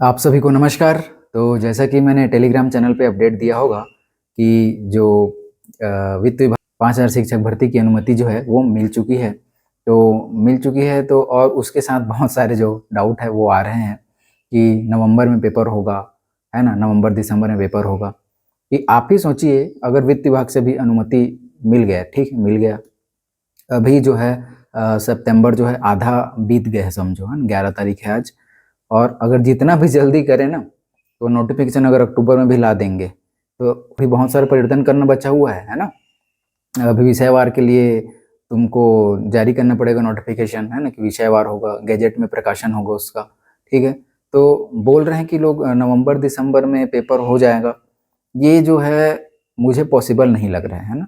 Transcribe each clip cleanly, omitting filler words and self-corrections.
आप सभी को नमस्कार। तो जैसा कि मैंने टेलीग्राम चैनल पे अपडेट दिया होगा कि जो वित्त विभाग 5000 शिक्षक भर्ती की अनुमति जो है वो मिल चुकी है। तो और उसके साथ बहुत सारे जो डाउट है वो आ रहे हैं कि नवंबर में पेपर होगा, है ना, नवंबर दिसंबर में पेपर होगा। कि आप ही सोचिए, अगर वित्त विभाग से भी अनुमति मिल गया, ठीक है, मिल गया, अभी जो है सितंबर जो है आधा बीत गया है, समझो, है ना, 11 तारीख है आज। और अगर जितना भी जल्दी करें ना, तो नोटिफिकेशन अगर अक्टूबर में भी ला देंगे तो अभी बहुत सारे परिवर्तन करना बचा हुआ है ना। अभी विषयवार के लिए तुमको जारी करना पड़ेगा नोटिफिकेशन, है ना, कि विषयवार होगा, गैजेट में प्रकाशन होगा उसका। ठीक है, तो बोल रहे हैं कि लोग नवंबर दिसंबर में पेपर हो जाएगा। ये जो है मुझे पॉसिबल नहीं लग रहा है ना।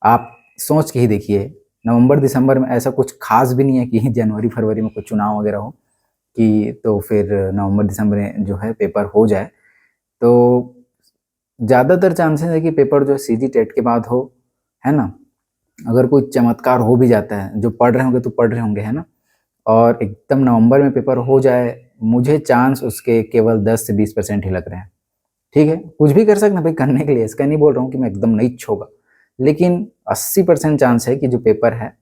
आप सोच के ही देखिए, नवंबर दिसंबर में ऐसा कुछ खास भी नहीं है कि जनवरी फरवरी में कुछ चुनाव वगैरह हो कि तो फिर नवंबर दिसंबर में जो है पेपर हो जाए। तो ज़्यादातर चांसेस है कि पेपर जो है सीजी टेट के बाद हो, है ना। अगर कोई चमत्कार हो भी जाता है, जो पढ़ रहे होंगे तो पढ़ रहे होंगे, है ना, और एकदम नवंबर में पेपर हो जाए, मुझे चांस उसके केवल 10 से 20% ही लग रहे हैं। ठीक है, कुछ भी कर सकते हैं भाई करने के लिए, इसका नहीं बोल रहा हूँ कि मैं एकदम नहीं होगा, लेकिन 80% चांस है कि जो पेपर है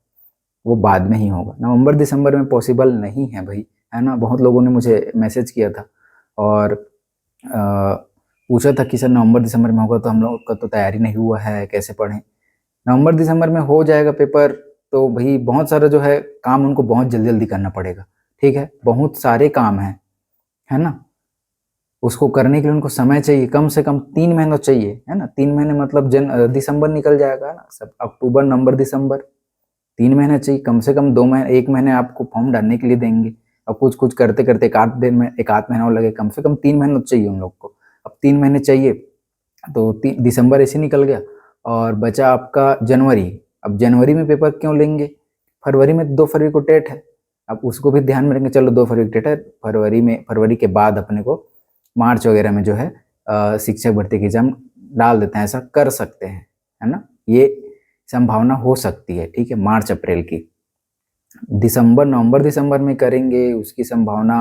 वो बाद में ही होगा, नवंबर दिसंबर में पॉसिबल नहीं है भाई, है ना। बहुत लोगों ने मुझे मैसेज किया था और पूछा था कि सर नवंबर दिसंबर में होगा तो हम लोग का तो तैयारी नहीं हुआ है, कैसे पढ़ें। नवंबर दिसंबर में हो जाएगा पेपर, तो भाई बहुत सारा जो है काम उनको बहुत जल्दी जल्दी करना पड़ेगा। ठीक है, बहुत सारे काम हैं, है ना। उसको करने के लिए उनको समय चाहिए, कम से कम 3 महीना चाहिए, है ना। 3 महीने मतलब दिसंबर निकल जाएगा ना, सब अक्टूबर नवंबर दिसंबर, 3 महीने चाहिए कम से कम। 2 महीने, 1 महीने आपको फॉर्म डालने के लिए देंगे, अब कुछ कुछ करते करते एक आध दिन में, एक आध महीना और लगे, कम से कम 3 महीने तो चाहिए उन लोग को। अब 3 महीने चाहिए तो दिसंबर ऐसे निकल गया और बचा आपका जनवरी। अब जनवरी में पेपर क्यों लेंगे, फरवरी में 2 फरवरी को टेट है। अब उसको भी ध्यान में रखेंगे, चलो 2 फरवरी टेट है, फरवरी में, फरवरी के बाद अपने को मार्च वगैरह में जो है शिक्षक भर्ती की एग्जाम डाल देते हैं, ऐसा कर सकते हैं, है ना। ये संभावना हो सकती है, ठीक है, मार्च अप्रैल की। दिसंबर नवंबर दिसंबर में करेंगे उसकी संभावना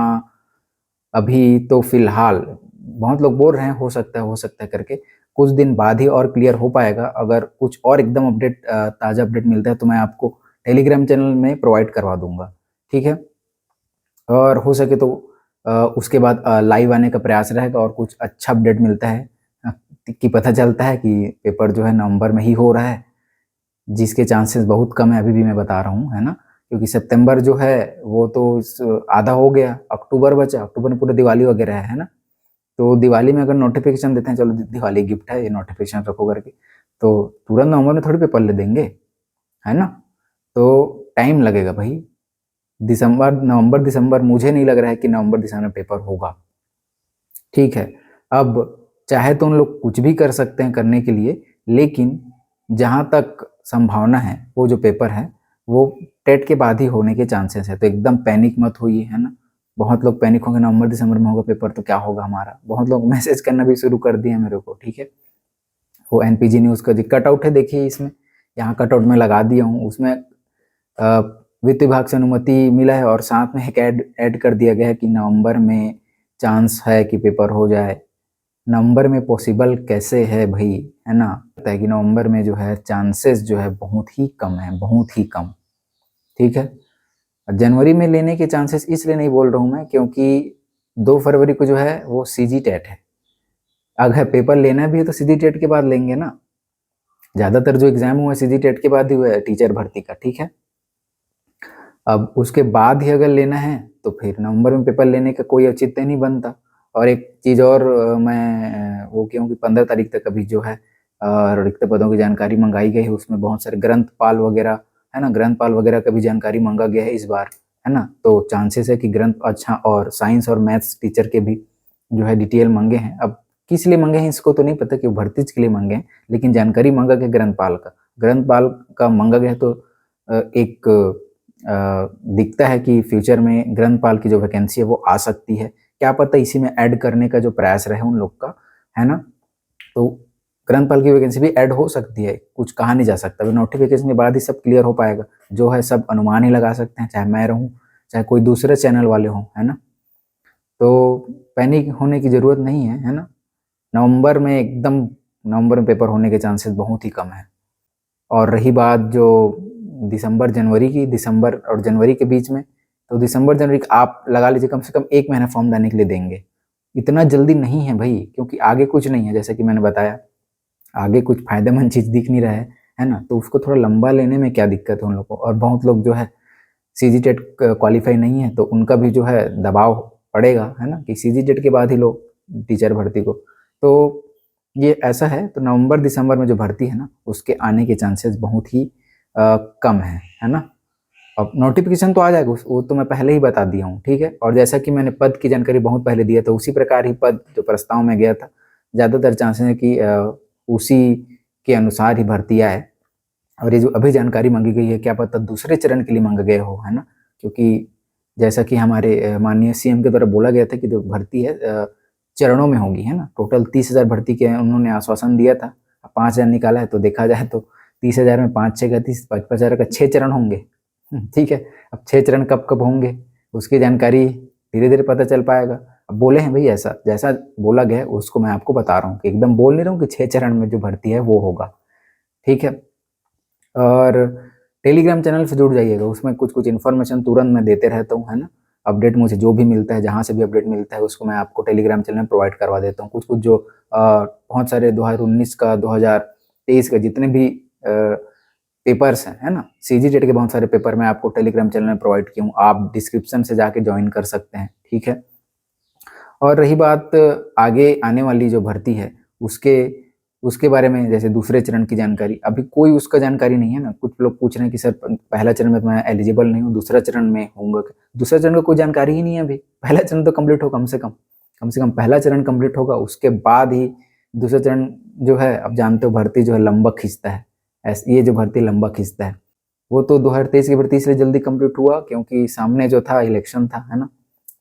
अभी तो फिलहाल, बहुत लोग बोल रहे हैं हो सकता है करके, कुछ दिन बाद ही और क्लियर हो पाएगा। अगर कुछ और एकदम अपडेट, ताज़ा अपडेट मिलता है तो मैं आपको टेलीग्राम चैनल में प्रोवाइड करवा दूंगा, ठीक है। और हो सके तो उसके बाद लाइव आने का प्रयास रहेगा, और कुछ अच्छा अपडेट मिलता है कि पता चलता है कि पेपर जो है नवंबर में ही हो रहा है, जिसके चांसेस बहुत कम है, अभी भी मैं बता रहा हूँ, है ना। क्योंकि सितंबर जो है वो तो आधा हो गया, अक्टूबर बचा, अक्टूबर में पूरा दिवाली वगैरह है ना। तो दिवाली में अगर नोटिफिकेशन देते हैं, चलो दिवाली गिफ्ट है ये, नोटिफिकेशन रखो करके, तो तुरंत नवंबर में थोड़ी पेपर ले देंगे, है ना। तो टाइम लगेगा भाई। दिसंबर नवंबर दिसंबर मुझे नहीं लग रहा है कि नवंबर दिसंबर में पेपर होगा, ठीक है। अब चाहे तो उन लोग कुछ भी कर सकते हैं करने के लिए, लेकिन जहाँ तक संभावना है वो जो पेपर है वो टेट के बाद ही होने के चांसेस है। तो एकदम पैनिक मत होइए, है ना। बहुत लोग पैनिक होंगे, नवंबर दिसंबर में होगा पेपर तो क्या होगा हमारा, बहुत लोग मैसेज करना भी शुरू कर दिए मेरे को, ठीक है। वो एनपीजी न्यूज़ का जो कटआउट है देखिए, इसमें यहाँ कटआउट में लगा दिया हूँ, उसमें वित्त विभाग से अनुमति मिला है और साथ में एक ऐड कर दिया गया है कि नवंबर में चांस है कि पेपर हो जाए। नवंबर में पॉसिबल कैसे है भाई, है ना। लगता है कि नवंबर में जो है चांसेस जो है बहुत ही कम है, बहुत ही कम, ठीक है। जनवरी में लेने के चांसेस इसलिए नहीं बोल रहा हूँ मैं, क्योंकि 2 फरवरी को जो है वो सीजी टेट है। अगर पेपर लेना भी है तो सीजी टेट के बाद लेंगे ना, ज़्यादातर जो एग्जाम हुआ है सीजी टेट के बाद ही हुआ है टीचर भर्ती का, ठीक है। अब उसके बाद ही अगर लेना है तो फिर नवंबर में पेपर लेने का कोई औचित्य नहीं बनता। और एक चीज़ और, मैं वो क्योंकि 15 तारीख तक अभी जो है रिक्त पदों की जानकारी मंगाई गई है, उसमें बहुत सारे ग्रंथपाल वगैरह, है ना, ग्रंथपाल वगैरह का भी जानकारी मांगा गया है इस बार, है ना। तो चांसेस है कि ग्रंथ, अच्छा, और साइंस और मैथ्स टीचर के भी जो है डिटेल मांगे हैं। अब किस लिए मांगे हैं इसको तो नहीं पता कि भर्ती के लिए मांगे हैं, लेकिन जानकारी मांगा गया ग्रंथपाल का मांगा गया। तो एक दिखता है कि फ्यूचर में ग्रंथपाल की जो वैकेंसी है वो आ सकती है, क्या पता इसी में ऐड करने का जो प्रयास रहे उन लोग का, है ना। तो ग्रंथपाल की वैकेंसी भी ऐड हो सकती है, कुछ कहा नहीं जा सकता, नोटिफिकेशन के बाद ही सब क्लियर हो पाएगा। जो है सब अनुमान ही लगा सकते हैं, चाहे मैं रहूं चाहे कोई दूसरे चैनल वाले हों, है ना। तो पैनिक होने की ज़रूरत नहीं है ना। नवंबर में पेपर होने के चांसेस बहुत ही कम है। और रही बात जो दिसंबर और जनवरी के बीच में, तो दिसंबर जनवरी आप लगा लीजिए कम से कम 1 महीना फॉर्म डालने के लिए देंगे। इतना जल्दी नहीं है भाई, क्योंकि आगे कुछ नहीं है, जैसे कि मैंने बताया आगे कुछ फ़ायदेमंद चीज़ दिख नहीं रहा है ना? तो उसको थोड़ा लंबा लेने में क्या दिक्कत है उन लोगों को। और बहुत लोग जो है सीजीटेट क्वालिफाई नहीं है, तो उनका भी जो है दबाव पड़ेगा, है ना? कि सीजीटेट के बाद ही लो टीचर भर्ती को। तो ये ऐसा है, तो नवंबर दिसंबर में जो भर्ती है ना, उसके आने के चांसेस बहुत ही कम है ना? अब नोटिफिकेशन तो आ जाएगा, वो तो मैं पहले ही बता दिया हूँ, ठीक है? और जैसा कि मैंने पद की जानकारी बहुत पहले दिया था, उसी प्रकार ही पद जो प्रस्ताव में गया था, ज़्यादातर चांसेस है कि उसी के अनुसार ही भर्ती आए। और ये जो अभी जानकारी मांगी गई है, क्या पता दूसरे चरण के लिए मांगा गया हो, है ना? क्योंकि जैसा कि हमारे माननीय सीएम के द्वारा बोला गया था कि जो भर्ती है चरणों में होगी, है ना? टोटल 30,000 भर्ती के उन्होंने आश्वासन दिया था। 5,000 निकाला है, तो देखा जाए तो 30,000 में 5 6 का 30, 55,000 का 6 चरण होंगे। ठीक है। अब 6 चरण कब-कब होंगे, उसकी जानकारी धीरे-धीरे पता चल पाएगा। अब बोले हैं भई ऐसा, जैसा बोला गया है उसको मैं आपको बता रहा हूँ कि एकदम बोल नहीं रहा हूँ कि 6 चरण में जो भर्ती है वो होगा, ठीक है? और टेलीग्राम चैनल से जुड़ जाइएगा, उसमें कुछ-कुछ इन्फॉर्मेशन तुरंत मैं देते रहता हूँ, है ना? अपडेट मुझे जो भी मिलता है, जहाँ से भी अपडेट मिलता है उसको मैं आपको टेलीग्राम चैनल में प्रोवाइड करवा देता हूँ। कुछ-कुछ जो बहुत सारे 2019 का, 2023 का जितने भी पेपर्स हैं, है ना? सीजीटेट के बहुत सारे पेपर मैं आपको टेलीग्राम चैनल में प्रोवाइड किया हूँ, आप डिस्क्रिप्शन से जाके जॉइन कर सकते हैं, ठीक है? और रही बात आगे आने वाली जो भर्ती है, उसके उसके बारे में, जैसे दूसरे चरण की जानकारी, अभी कोई उसका जानकारी नहीं है ना। कुछ लोग पूछ रहे हैं कि सर पहला चरण में तो मैं एलिजिबल नहीं हूँ, दूसरा चरण में होऊँगा क्या? दूसरा चरण का कोई जानकारी ही नहीं है अभी। पहला चरण तो कंप्लीट हो कम से कम। कम से कम पहला चरण कंप्लीट होगा, उसके बाद ही दूसरा चरण जो है, आप जानते हो भर्ती जो है लंबा खींचता है। ये जो भर्ती लंबा खींचता है, वो तो 2023 की भर्ती इसलिए जल्दी कंप्लीट हुआ क्योंकि सामने जो था इलेक्शन था, है ना?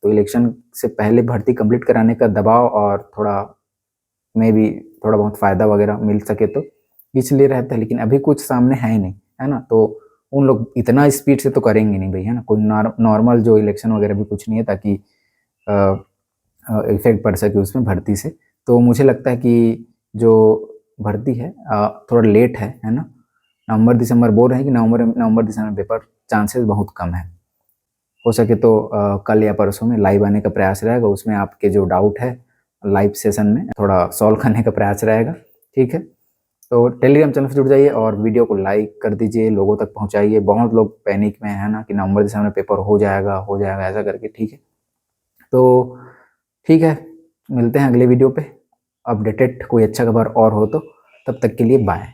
तो इलेक्शन से पहले भर्ती कंप्लीट कराने का दबाव और थोड़ा में भी थोड़ा बहुत फ़ायदा वगैरह मिल सके तो इसलिए रहता है, लेकिन अभी कुछ सामने है ही नहीं, है ना? तो उन लोग इतना स्पीड से तो करेंगे नहीं भई, है ना? कोई नॉर्मल जो इलेक्शन वगैरह भी कुछ नहीं है ताकि इफ़ेक्ट पड़ सके उसमें भर्ती से। तो मुझे लगता है कि जो भर्ती है थोड़ा लेट है ना? नवंबर-दिसंबर बोल रहे हैं कि नवंबर-दिसंबर पेपर चांसेस बहुत कम है। हो सके तो कल या परसों में लाइव आने का प्रयास रहेगा, उसमें आपके जो डाउट है लाइव सेशन में थोड़ा सॉल्व करने का प्रयास रहेगा, ठीक है? तो टेलीग्राम चैनल से जुड़ जाइए और वीडियो को लाइक कर दीजिए, लोगों तक पहुँचाइए। बहुत लोग पैनिक में है ना कि नवंबर दिसंबर में पेपर हो जाएगा ऐसा करके, ठीक है? तो ठीक है, मिलते हैं अगले वीडियो पे। अपडेटेड कोई अच्छा खबर और हो तो, तब तक के लिए बाय।